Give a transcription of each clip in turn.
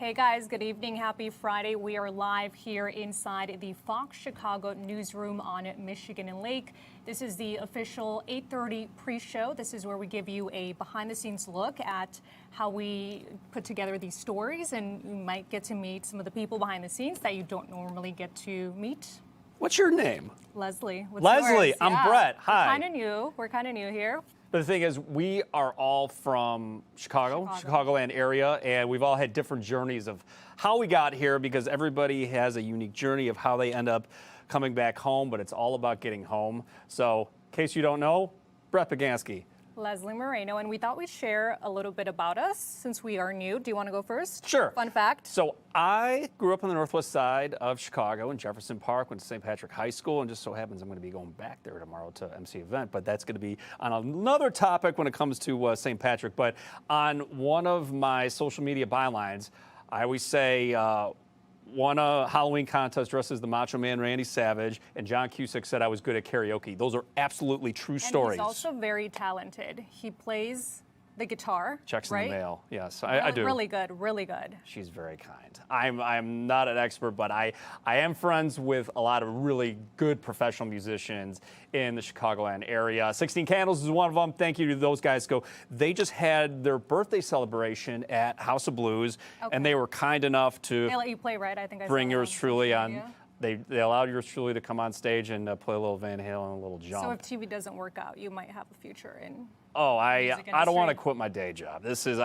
Hey guys, good evening. Happy Friday. We are live here inside the Fox Chicago newsroom on Michigan and Lake. This is the official 8:30 pre-show. This is where we give you a behind-the-scenes look at how we put together these stories, and you might get to meet some of the people behind the scenes that you don't normally get to meet. What's your name? Leslie. What's Leslie, yours? I'm Brett. Hi. We're kind of new here. But the thing is, we are all from Chicagoland area, and we've all had different journeys of how we got here because everybody has a unique journey of how they end up coming back home, but it's all about getting home. So, in case you don't know, Brett Pagansky. Leslie Moreno, and we thought we'd share a little bit about us since we are new. Do you want to go first? Sure. Fun fact. So I grew up on the northwest side of Chicago in Jefferson Park, went to St. Patrick High School, and just so happens I'm going to be going back there tomorrow to MC event, but that's going to be on another topic when it comes to St. Patrick. But on one of my social media bylines, I always say, won a Halloween contest dressed as the Macho Man Randy Savage, and John Cusack said I was good at karaoke. Those are absolutely true stories. And he's also very talented. He plays the guitar. Checks right? in the mail. Yes, I do. Really good, really good. She's very kind. I'm not an expert, but I am friends with a lot of really good professional musicians in the Chicagoland area. 16 Candles is one of them. Thank you to those guys. They just had their birthday celebration at House of Blues, and they were kind enough to They let you play, right? I think I bring saw yours truly on. Yeah. They allowed yours truly to come on stage and play a little Van Halen, a little jump. So if TV doesn't work out, you might have a future in. Oh, I music don't want to industry. quit my day job. This is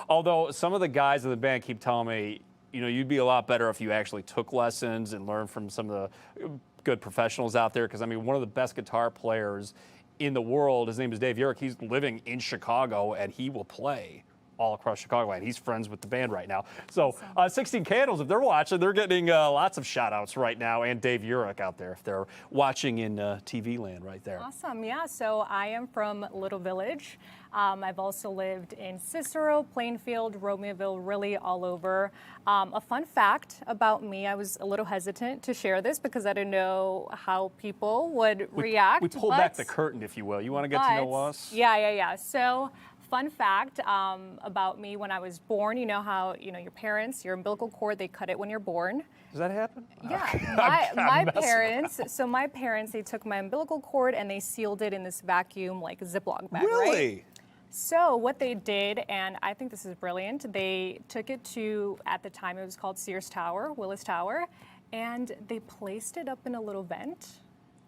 although some of the guys in the band keep telling me, you know, you'd be a lot better if you actually took lessons and learned from some of the good professionals out there. Because I mean, one of the best guitar players in the world, his name is Dave Yerrick. He's living in Chicago and he will play all across Chicago, and he's friends with the band right now. So 16 Candles, if they're watching, they're getting lots of shout outs right now, and Dave Yerrick out there if they're watching in TV land right there. Awesome, yeah. So I am from Little Village. I've also lived in Cicero, Plainfield, Romeoville, really all over. A fun fact about me, I was a little hesitant to share this because I didn't know how people would react. We pulled back the curtain, if you will. You want to get to know us? Yeah. So fun fact about me when I was born, you know how, your parents, your umbilical cord, they cut it when you're born. Does that happen? Yeah, my parents, they took my umbilical cord and they sealed it in this vacuum, like Ziploc bag, Really? Right? So what they did, and I think this is brilliant, they took it to, at the time it was called Sears Tower, Willis Tower, and they placed it up in a little vent,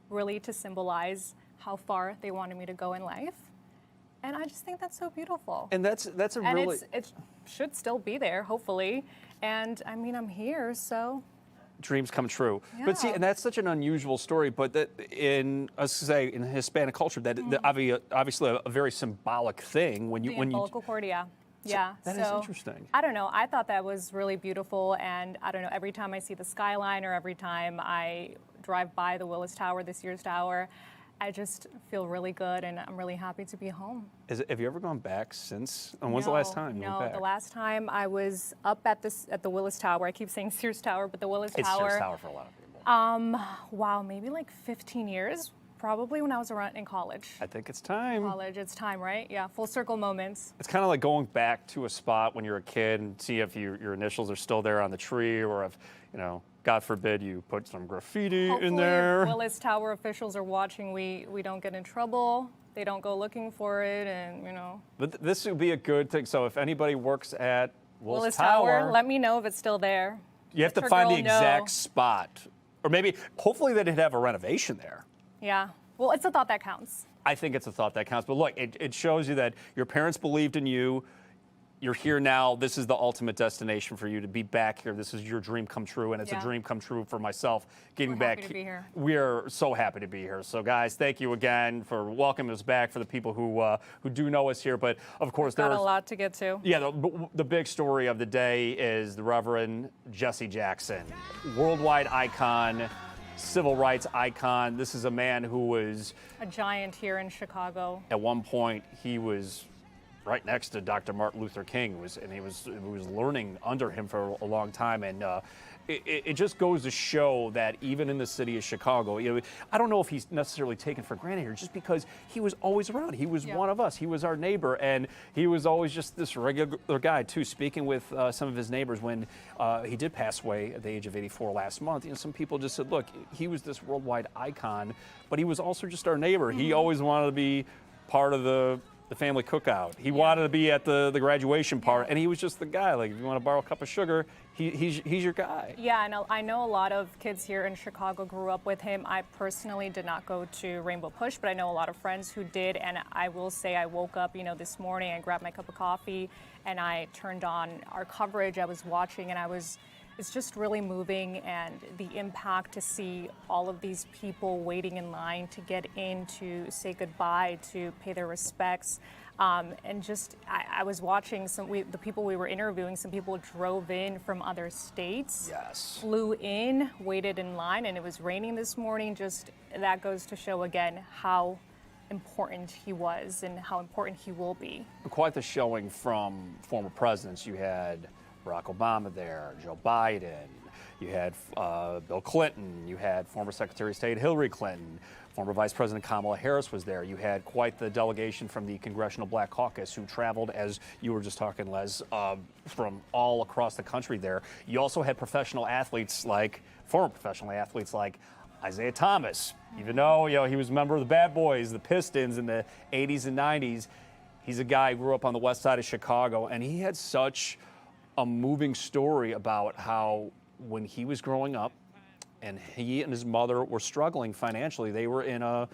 really to symbolize how far they wanted me to go in life. And I just think that's so beautiful. And that's a and really... it should still be there, hopefully. And I mean, I'm here, so... Dreams come true. Yeah. But see, and that's such an unusual story, but that in, let's say, in Hispanic culture, that obviously a very symbolic thing when you... The umbilical cord, yeah. Yeah. That is interesting. I don't know. I thought that was really beautiful, and I don't know, every time I see the skyline or every time I drive by the Willis Tower, the Sears Tower, I just feel really good, and I'm really happy to be home. Have you ever gone back since? And when's the last time you went back? The last time I was up at the Willis Tower. I keep saying Sears Tower, but the Willis Tower. It's Sears Tower for a lot of people. Wow, maybe like 15 years. Probably when I was around in college. I think it's time. College, it's time, right? Yeah, full circle moments. It's kind of like going back to a spot when you're a kid and see if your initials are still there on the tree, or if, God forbid, you put some graffiti in there. Hopefully, Willis Tower officials are watching. We don't get in trouble. They don't go looking for it, and But this would be a good thing. So if anybody works at Willis Tower, let me know if it's still there. You have to find the exact spot, or maybe, hopefully, they'd have a renovation there. Yeah. Well, it's a thought that counts. I think it's a thought that counts. But look, it shows you that your parents believed in you. You're here now. This is the ultimate destination for you to be back here. This is your dream come true, and it's a dream come true for myself getting back. Happy to be here. We're so happy to be here. So, guys, thank you again for welcoming us back. For the people who do know us here, but of course there's a lot to get to. Yeah, the big story of the day is the Reverend Jesse Jackson, worldwide icon, civil rights icon. This is a man who was a giant here in Chicago. At one point, he was right next to Dr. Martin Luther King, and he was learning under him for a long time. And it just goes to show that even in the city of Chicago, I don't know if he's necessarily taken for granted here, just because he was always around. He was one of us. He was our neighbor, and he was always just this regular guy too. Speaking with some of his neighbors when he did pass away at the age of 84 last month, some people just said, look, he was this worldwide icon, but he was also just our neighbor. He always wanted to be part of the family cookout. He wanted to be at the graduation part, and he was just the guy. Like, if you want to borrow a cup of sugar, he's your guy. Yeah, I know a lot of kids here in Chicago grew up with him. I personally did not go to Rainbow Push, but I know a lot of friends who did, and I will say I woke up, this morning, I grabbed my cup of coffee, and I turned on our coverage. I was watching, and it's just really moving, and the impact to see all of these people waiting in line to get in to say goodbye, to pay their respects. And just, I was watching the people we were interviewing, some people drove in from other states, flew in, waited in line, and it was raining this morning. Just, that goes to show again how important he was and how important he will be. Quite the showing from former presidents. You had Barack Obama there, Joe Biden, you had Bill Clinton, you had former Secretary of State Hillary Clinton, former Vice President Kamala Harris was there. You had quite the delegation from the Congressional Black Caucus who traveled, as you were just talking, Les, from all across the country there. You also had former professional athletes like Isaiah Thomas. Even though he was a member of the Bad Boys, the Pistons in the 80s and 90s, he's a guy who grew up on the west side of Chicago, and he had such a moving story about how when he was growing up and he and his mother were struggling financially, they were in a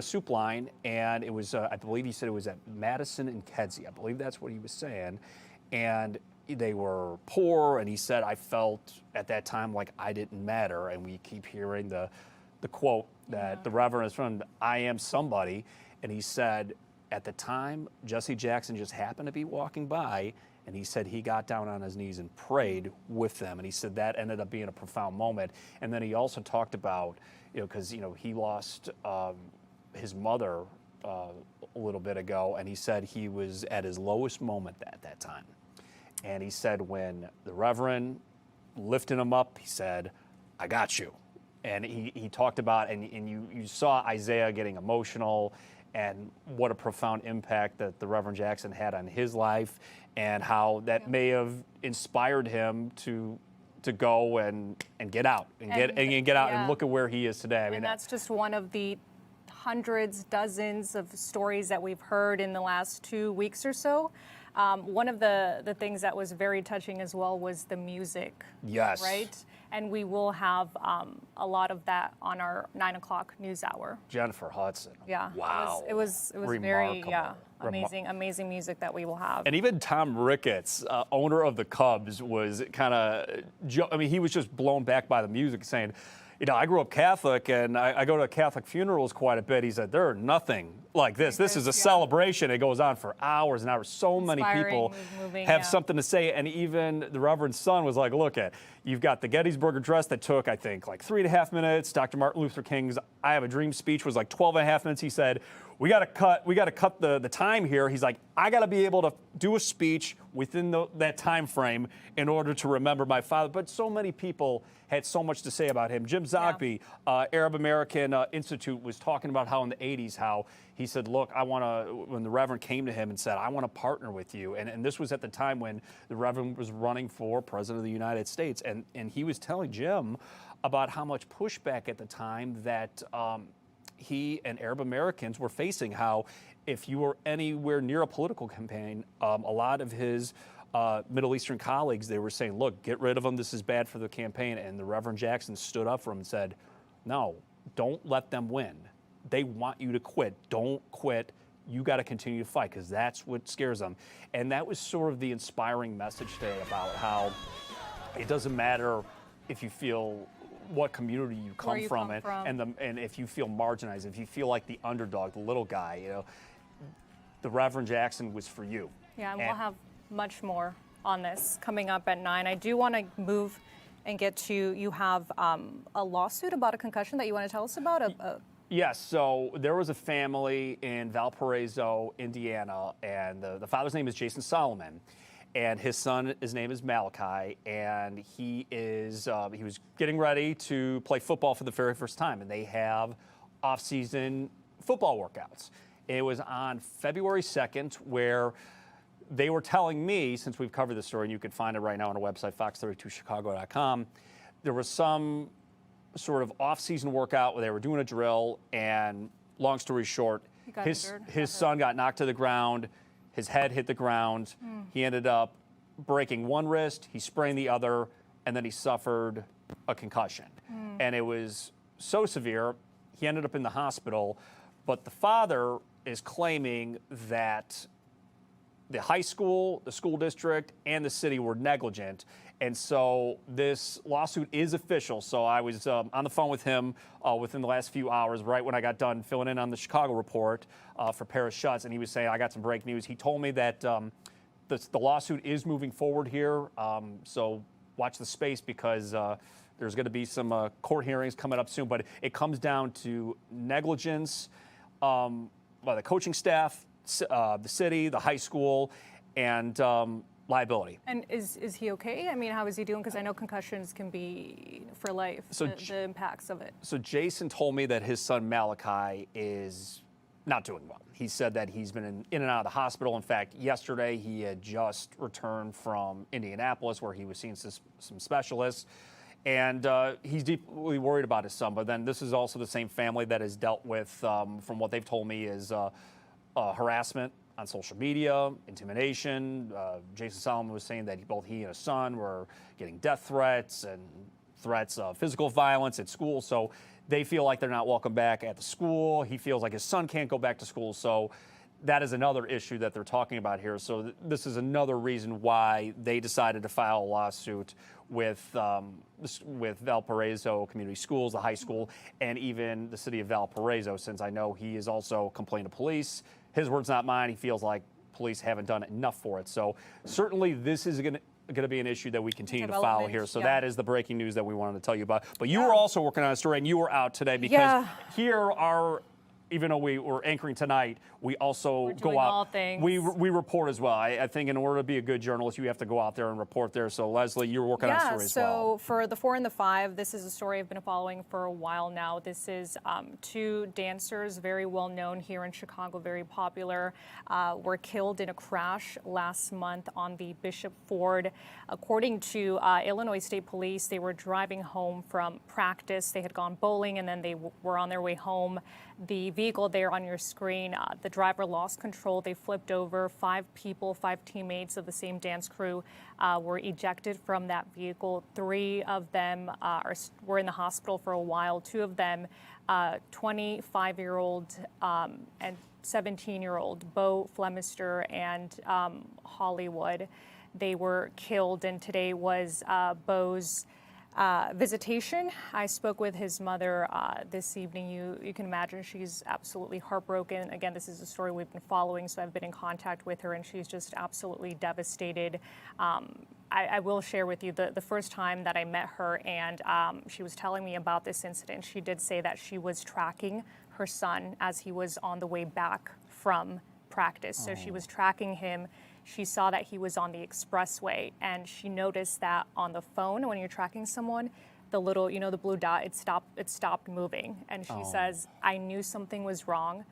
soup line, and it was, I believe he said it was at Madison and Kedzie. I believe that's what he was saying. And they were poor, and he said, I felt at that time like I didn't matter. And we keep hearing the quote that the Reverend is from, I am somebody. And he said, at the time, Jesse Jackson just happened to be walking by, and he said he got down on his knees and prayed with them. And he said that ended up being a profound moment. And then he also talked about, because, he lost his mother a little bit ago, and he said he was at his lowest moment at that time. And he said when the Reverend lifted him up, he said, I got you. And he talked about, and you saw Isaiah getting emotional, and what a profound impact that the Reverend Jackson had on his life, and how that may have inspired him to go and get out and get out and look at where he is today. I mean, that's just one of the hundreds, dozens of stories that we've heard in the last 2 weeks or so. One of the things that was very touching as well was the music. Yes. Right? And we will have a lot of that on our 9 o'clock news hour. Jennifer Hudson. Yeah. Wow. It was very amazing music that we will have. And even Tom Ricketts, owner of the Cubs, was kind of, he was just blown back by the music, saying, I grew up Catholic, and I go to Catholic funerals quite a bit. He said, there are nothing like this. This is a celebration. It goes on for hours and hours. So many people have something to say. And even the Reverend's son was like, look, you've got the Gettysburg Address that took, I think, like 3.5 minutes. Dr. Martin Luther King's I Have a Dream speech was like 12.5 minutes. He said, we got to cut the time here. He's like, I got to be able to do a speech within that time frame in order to remember my father. But so many people had so much to say about him. Jim Zogby, Arab American Institute, was talking about how in the 80s, how he said, look, when the Reverend came to him and said, I want to partner with you. And this was at the time when the Reverend was running for President of the United States. And he was telling Jim about how much pushback at the time that he and Arab Americans were facing, how if you were anywhere near a political campaign, a lot of his Middle Eastern colleagues, they were saying, look, get rid of him. This is bad for the campaign. And the Reverend Jackson stood up for him and said, no, don't let them win. They want you to quit. Don't quit. You got to continue to fight, because that's what scares them. And that was sort of the inspiring message today about how it doesn't matter if you feel what community you come from, and if you feel marginalized, if you feel like the underdog, the little guy, the Reverend Jackson was for you. Yeah, and we'll have much more on this coming up at 9. I do want to move and get to, you have a lawsuit about a concussion that you want to tell us about? Yes, so there was a family in Valparaiso, Indiana, and the father's name is Jason Solomon. and his son, his name is Malachi, and he was getting ready to play football for the very first time, and they have off-season football workouts. It was on February 2nd where they were telling me, since we've covered the story, and you can find it right now on our website, fox32chicago.com, there was some sort of off-season workout where they were doing a drill, and long story short, his son got knocked to the ground, his head hit the ground, he ended up breaking one wrist, he sprained the other, and then he suffered a concussion. And it was so severe, he ended up in the hospital, but the father is claiming that the high school, the school district, and the city were negligent. And so this lawsuit is official. So I was on the phone with him within the last few hours, right when I got done filling in on the Chicago report for Preshow, and he was saying, I got some breaking news. He told me that the lawsuit is moving forward here. So watch the space, because there's going to be some court hearings coming up soon. But it comes down to negligence by the coaching staff, the city, the high school, and liability. And is he okay? I mean, how is he doing? Because I know concussions can be for life, So the impacts of it. So Jason told me that his son Malachi is not doing well. He said that he's been in and out of the hospital. In fact, yesterday he had just returned from Indianapolis, where he was seeing some specialists. And he's deeply worried about his son. But then this is also the same family that has dealt with, from what they've told me, is harassment on social media, intimidation. Jason Solomon was saying that both he and his son were getting death threats and threats of physical violence at school. So they feel like they're not welcome back at the school. He feels like his son can't go back to school. So that is another issue that they're talking about here. So this is another reason why they decided to file a lawsuit with Valparaiso Community Schools, the high school, and even the city of Valparaiso, since I know he has also complained to police. His words, not mine. He feels like police haven't done enough for it. So certainly this is going to be an issue that we continue to follow here. So that is the breaking news that we wanted to tell you about. But you were also working on a story, and you were out today, because here are, even though we were anchoring tonight, we also go out. All things. We report as well. I think in order to be a good journalist, you have to go out there and report there. So Leslie, you're working on a story as well. So for the 4 and the 5, this is a story I've been following for a while now. This is 2 dancers, very well known here in Chicago, very popular, were killed in a crash last month on the Bishop Ford. According to Illinois State Police, they were driving home from practice. They had gone bowling, and then they were on their way home. The vehicle there on your screen, the driver lost control. They flipped over. 5 people, 5 teammates of the same dance crew were ejected from that vehicle. 3 of them were in the hospital for a while. 2 of them, 25-year-old and 17-year-old, Bo Flemister and Hollywood. They were killed, and today was Bo's visitation. I spoke with his mother this evening. You can imagine she's absolutely heartbroken. Again, this is a story we've been following, so I've been in contact with her, and she's just absolutely devastated. I will share with you the first time that I met her, and she was telling me about this incident. She did say that she was tracking her son as he was on the way back from practice. So she was tracking him. She saw that he was on the expressway, and she noticed that on the phone, when you're tracking someone, the little, the blue dot, it stopped moving. And she says, I knew something was wrong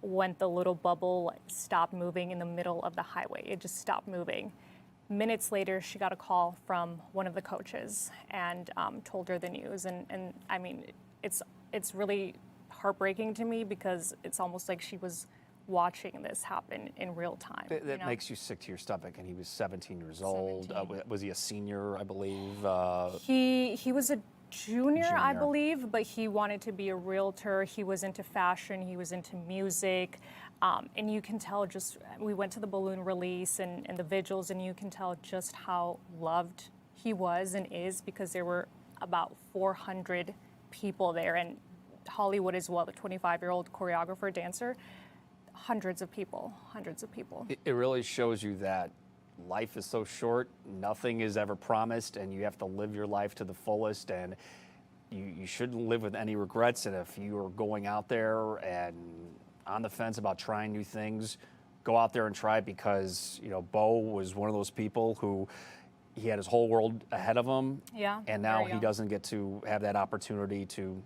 when the little bubble stopped moving in the middle of the highway. It just stopped moving. Minutes later, she got a call from one of the coaches and told her the news. And I mean, it's really heartbreaking to me, because it's almost like she was watching this happen in real time. That makes you sick to your stomach. And he was 17 years old. Was he a senior, I believe? He was a junior, I believe, but he wanted to be a realtor. He was into fashion. He was into music. And you can tell we went to the balloon release and the vigils, and you can tell just how loved he was and is, because there were about 400 people there. And Hollywood as well, the 25-year-old choreographer, dancer. Hundreds of people. It really shows you that life is so short, nothing is ever promised, and you have to live your life to the fullest, and you shouldn't live with any regrets. And if you are going out there and on the fence about trying new things, go out there and try it because, Bo was one of those people who he had his whole world ahead of him. Yeah. And now he doesn't get to have that opportunity to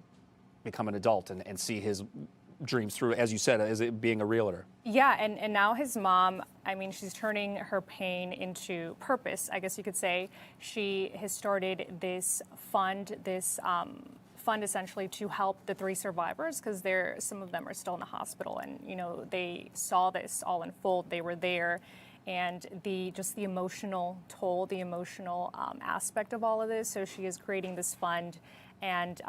become an adult and see his dreams through, as you said, as it being a realtor. Yeah, and now his mom, I mean, she's turning her pain into purpose, I guess you could say. She has started this fund, fund essentially to help the 3 survivors because some of them are still in the hospital, and they saw this all unfold. They were there, and the emotional toll, the emotional aspect of all of this. So she is creating this fund and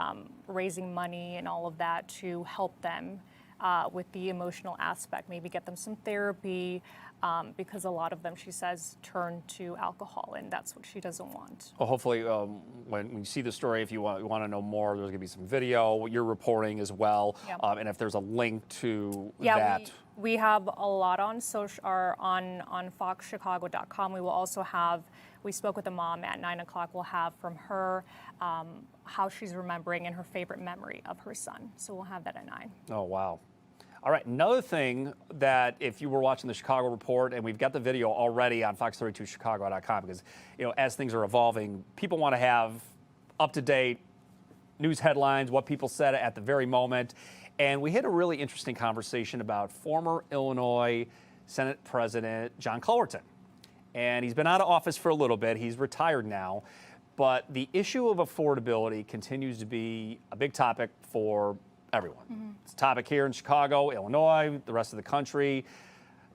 raising money and all of that to help them with the emotional aspect, maybe get them some therapy, because a lot of them, she says, turn to alcohol, and that's what she doesn't want. Well, hopefully, when you see the story, if you want to know more, there's going to be some video, you're reporting as well, and if there's a link to that. We have a lot on on foxchicago.com. We will also have, we spoke with the mom at 9 o'clock. We'll have from her how she's remembering and her favorite memory of her son. So we'll have that at 9. Oh, wow. All right, another thing that if you were watching the Chicago Report, and we've got the video already on fox32chicago.com, because, as things are evolving, people want to have up-to-date news headlines, what people said at the very moment. And we had a really interesting conversation about former Illinois Senate President John Cullerton. And he's been out of office for a little bit. He's retired now. But the issue of affordability continues to be a big topic for everyone. Mm-hmm. It's a topic here in Chicago, Illinois, the rest of the country.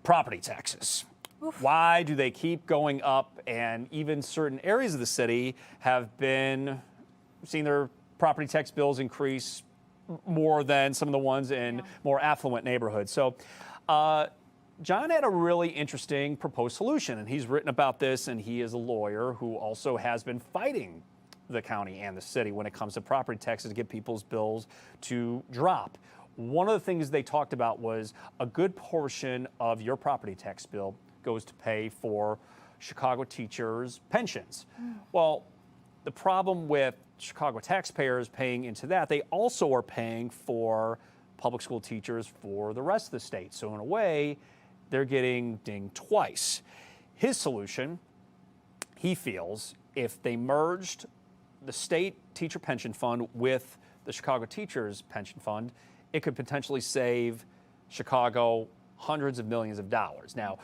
Property taxes. Oof. Why do they keep going up? And even certain areas of the city have been seeing their property tax bills increase more than some of the ones in more affluent neighborhoods. So John had a really interesting proposed solution, and he's written about this, and he is a lawyer who also has been fighting the county and the city when it comes to property taxes to get people's bills to drop. One of the things they talked about was a good portion of your property tax bill goes to pay for Chicago teachers' pensions. Well, the problem with Chicago taxpayers paying into that, they also are paying for public school teachers for the rest of the state. So in a way, they're getting dinged twice. His solution, he feels, if they merged the state teacher pension fund with the Chicago teachers pension fund, it could potentially save Chicago hundreds of millions of dollars. Now,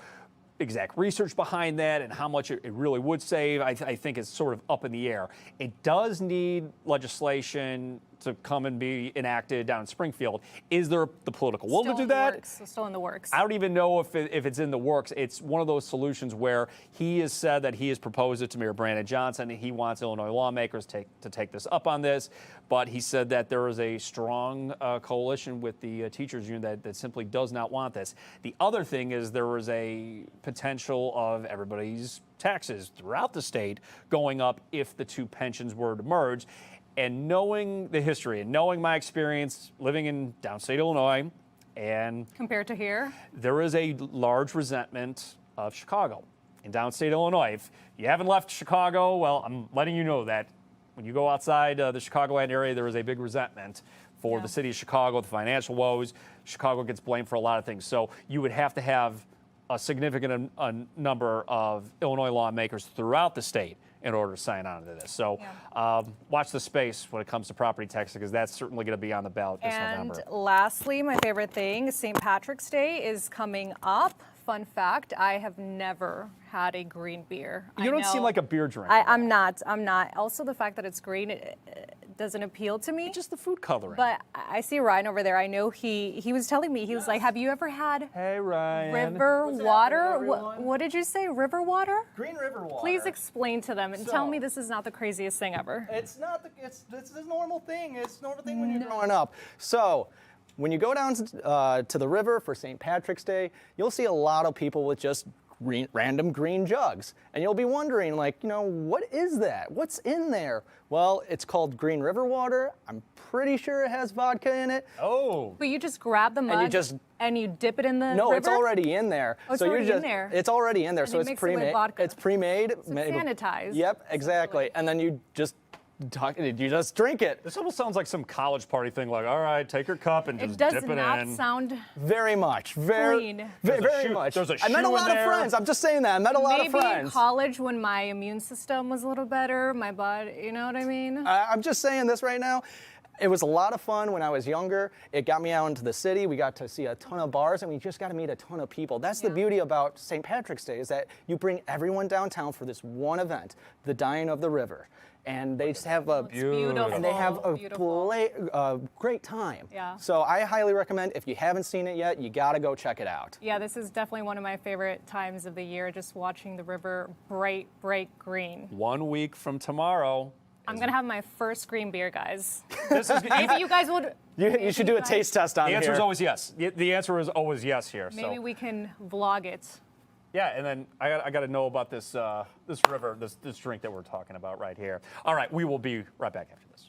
exact research behind that and how much it really would save, I think is sort of up in the air. It does need legislation to come and be enacted down in Springfield. Is there the political will to do that? Still in the works. I don't even know if it's in the works. It's one of those solutions where he has said that he has proposed it to Mayor Brandon Johnson, and he wants Illinois lawmakers to take this up on this. But he said that there is a strong coalition with the teachers union that simply does not want this. The other thing is there was a potential of everybody's taxes throughout the state going up if the two pensions were to merge. And knowing the history and knowing my experience living in downstate Illinois, and compared to here, there is a large resentment of Chicago in downstate Illinois. If you haven't left Chicago, well, I'm letting you know that when you go outside the Chicagoland area, there is a big resentment for the city of Chicago, the financial woes. Chicago gets blamed for a lot of things. So you would have to have a significant number of Illinois lawmakers throughout the state in order to sign on to this. So watch the space when it comes to property taxes, because that's certainly going to be on the ballot this November. And lastly, my favorite thing, St. Patrick's Day is coming up. Fun fact, I have never had a green beer. You don't seem like a beer drinker. I'm not. Also, the fact that it's green, it doesn't appeal to me. It's just the food coloring. But I see Ryan over there. I know he was telling me, he was like, have you ever had river water? What did you say, river water? Green river water. Please explain to them and tell me this is not the craziest thing ever. It's not, this is a normal thing. It's a normal thing when you're growing up. So, when you go down to the river for St. Patrick's Day, you'll see a lot of people with just random green jugs. And you'll be wondering, what is that? What's in there? Well, it's called green river water. I'm pretty sure it has vodka in it. Oh. But you just grab the mud and you dip it in the river? No, it's already in there. Oh, it's already in there? It's already in there, so it's pre-made. It's pre-made. So it's sanitized. Yep, exactly. And then you just You just drink it. This almost sounds like some college party thing. Like, all right, take your cup and just It does dip it not in. sound Very much. Very clean. very much. There's a I met a shoe in lot of there. friends. I'm just saying that. I met a lot of maybe in friends. college when my immune system was a little better, my body, you know what I mean? I'm just saying this right now. It was a lot of fun when I was younger. It got me out into the city. We got to see a ton of bars, and we just got to meet a ton of people. That's the beauty about St. Patrick's Day, is that you bring everyone downtown for this one event, the Dyeing of the River. And they just have a Beautiful. and they have a Beautiful. great time. Yeah. So I highly recommend, if you haven't seen it yet, you got to go check it out. Yeah, this is definitely one of my favorite times of the year, just watching the river bright green. 1 week from tomorrow. I'm going to have my first green beer, guys. This is Maybe you guys would. You should do a taste test on the here. answer is always yes. The answer is always yes here. Maybe So we can vlog it. yeah, and then I got to know about this this river, this drink that we're talking about right here. All right, we will be right back after this.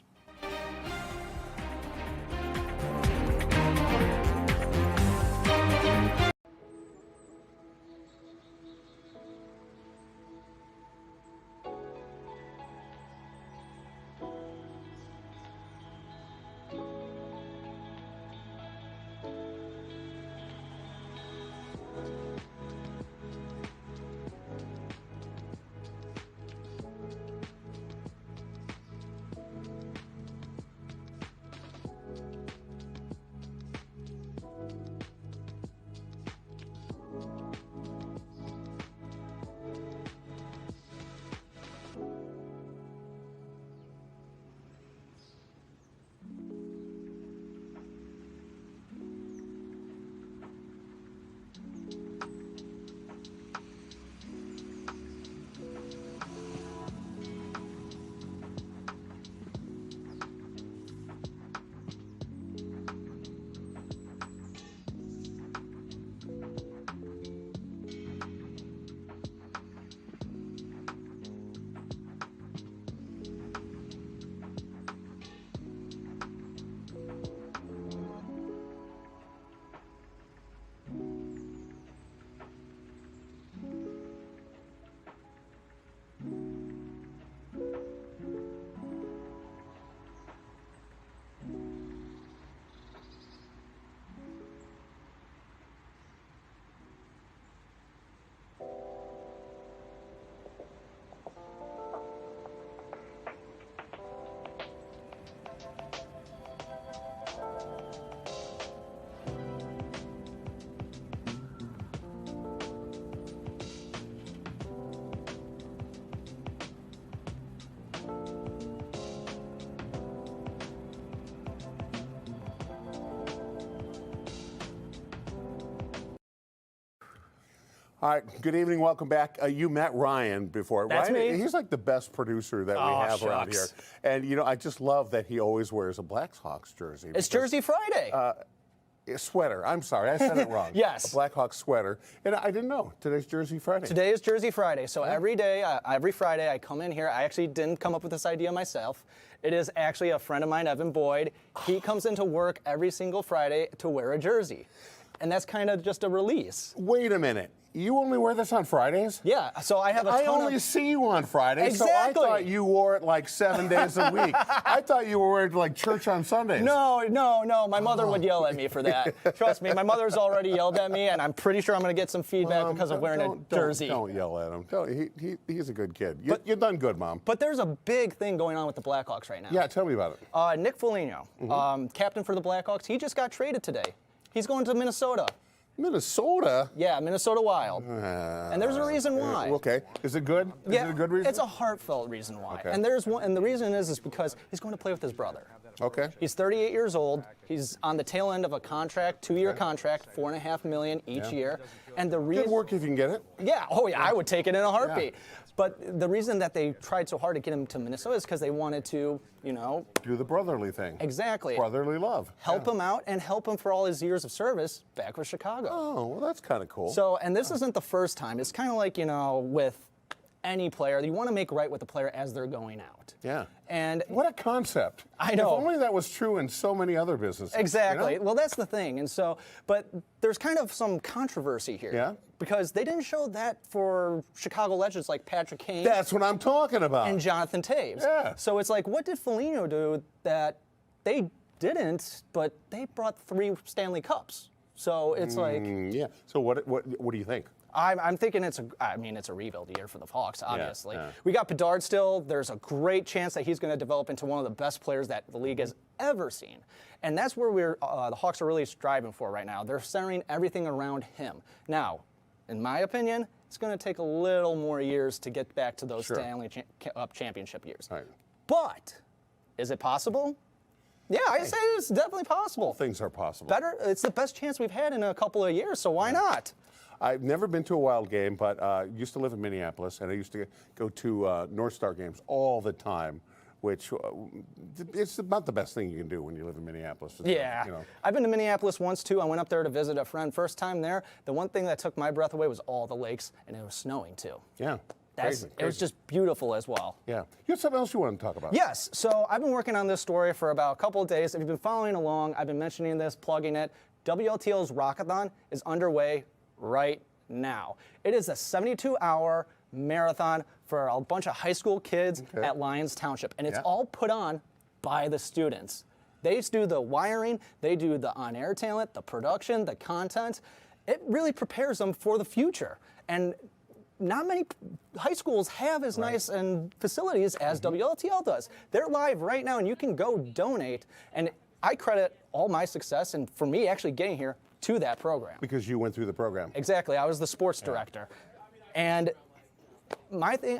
All right, good evening, welcome back. You met Ryan before. That's Ryan, me. He's like the best producer that we have around here. shucks. And, you know, I just love that he always wears a Blackhawks jersey. It's because- Jersey Friday. A sweater, I'm sorry, I said it wrong. Yes. A Blackhawks sweater. And I didn't know, today's Jersey Friday. Today is Jersey Friday, so every Friday I come in here. I actually didn't come up with this idea myself. It is actually a friend of mine, Evan Boyd. He comes into work every single Friday to wear a jersey. And that's kind of just a release. Wait a minute, you only wear this on Fridays? Yeah, so I have a ton I only of... see you on Fridays, so I Exactly. thought you wore it like 7 days a week. I thought you were wearing it like church on Sundays. No, my mother would yell at me for that. Trust me, my mother's already yelled at me, and I'm pretty sure I'm going to get some feedback because of wearing a jersey. Don't yell at him. He's a good kid. You've done good, Mom. But there's a big thing going on with the Blackhawks right now. Yeah, tell me about it. Nick Foligno, captain for the Blackhawks, he just got traded today. He's going to Minnesota. Minnesota? Yeah, Minnesota Wild. And there's a reason why. Okay. Is it good? Is it a good reason? It's a heartfelt reason why. Okay. And there's one, and the reason is because he's going to play with his brother. Okay. He's 38 years old. He's on the tail end of a contract, 2-year contract, $4.5 million each year. And the reason Good work if you can get it. Yeah, I would take it in a heartbeat. But the reason that they tried so hard to get him to Minnesota is because they wanted to, Do the brotherly thing. Exactly. Brotherly love. help him out and help him for all his years of service back with Chicago. Oh, well, that's kind of cool. So, and this isn't the first time. It's kind of like, with any player. You want to make right with the player as they're going out. Yeah. And what a concept. I know. If only that was true in so many other businesses. Exactly. You know? Well, that's the thing. And so, but there's kind of some controversy here. Yeah. Because they didn't show that for Chicago legends like Patrick Kane. That's what I'm talking about. And Jonathan Taves. Yeah. So it's like, what did Foligno do that they didn't, but they brought 3 Stanley Cups? So it's like. Yeah. So what do you think? I'm thinking it's a rebuild year for the Hawks, obviously. yeah. We got Bedard still. There's a great chance that he's going to develop into one of the best players that the league has ever seen. And that's where the Hawks are really striving for right now. They're centering everything around him. Now, in my opinion, it's going to take a little more years to get back to those Sure. Stanley championship years. Right. But is it possible? Yeah, I say it's definitely possible. Things are possible. Better. It's the best chance we've had in a couple of years, so why not? I've never been to a Wild game, but used to live in Minneapolis, and I used to go to North Star games all the time, which it's about the best thing you can do when you live in Minneapolis. It's, Yeah. you know. I've been to Minneapolis once, too. I went up there to visit a friend. First time there, the one thing that took my breath away was all the lakes, and it was snowing, too. Yeah. It was Crazy. just beautiful as well. Yeah. You have something else you want to talk about? Yes, so I've been working on this story for about a couple of days. If you've been following along, I've been mentioning this, plugging it. WLTL's Rockathon is underway right now. It is a 72-hour marathon for a bunch of high school kids at Lyons Township, and it's all put on by the students. They do the wiring, they do the on-air talent, the production, the content. It really prepares them for the future. And not many high schools have as nice and facilities as WLTL does. They're live right now, and you can go donate. And I credit all my success, and for me actually getting here, to that program. Because you went through the program. Exactly. I was the sports director. And my thing,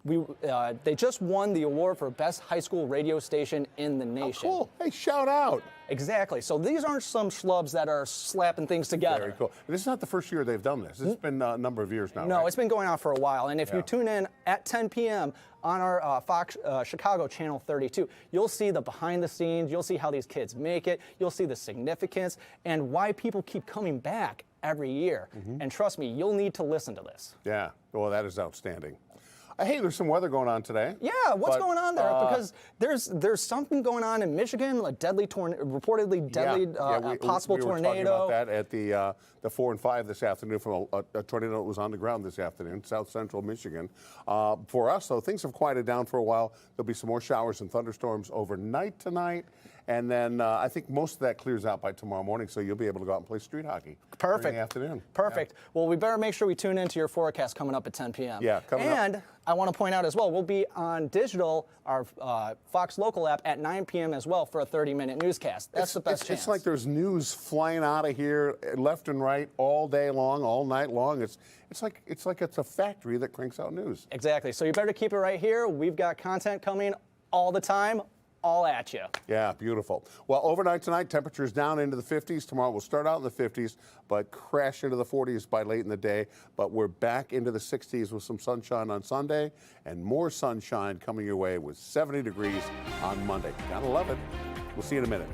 they just won the award for best high school radio station in the nation. Cool. Hey, shout out. Exactly. So these aren't some schlubs that are slapping things together. Very cool. And this is not the first year they've done this. It's been a number of years now. No, right? it's been going on for a while. And if you tune in at 10 p.m. on our Fox Chicago Channel 32, you'll see the behind the scenes. You'll see how these kids make it. You'll see the significance and why people keep coming back every year. And trust me, you'll need to listen to this. Yeah. Well, that is outstanding. Hey, there's some weather going on today. Yeah, what's going on there? Because there's something going on in Michigan, a reportedly deadly possible we were tornado. talking about that at the 4 and 5 this afternoon from a tornado that was on the ground this afternoon, south central Michigan. For us, though, things have quieted down for a while. There'll be some more showers and thunderstorms overnight tonight. And then I think most of that clears out by tomorrow morning, so you'll be able to go out and play street hockey. Perfect. In the afternoon. Perfect. Yeah. Well, we better make sure we tune into your forecast coming up at 10 p.m. Yeah, coming up. And I want to point out as well, we'll be on digital, our Fox Local app at 9 p.m. as well for a 30-minute newscast. That's the best chance. It's like there's news flying out of here left and right all day long, all night long. It's like it's a factory that cranks out news. Exactly. So you better keep it right here. We've got content coming all the time, all at you. Yeah, beautiful. Well, overnight tonight, temperatures down into the 50s. Tomorrow we'll start out in the 50s, but crash into the 40s by late in the day. But we're back into the 60s with some sunshine on Sunday and more sunshine coming your way with 70 degrees on Monday. Gotta love it. We'll see you in a minute.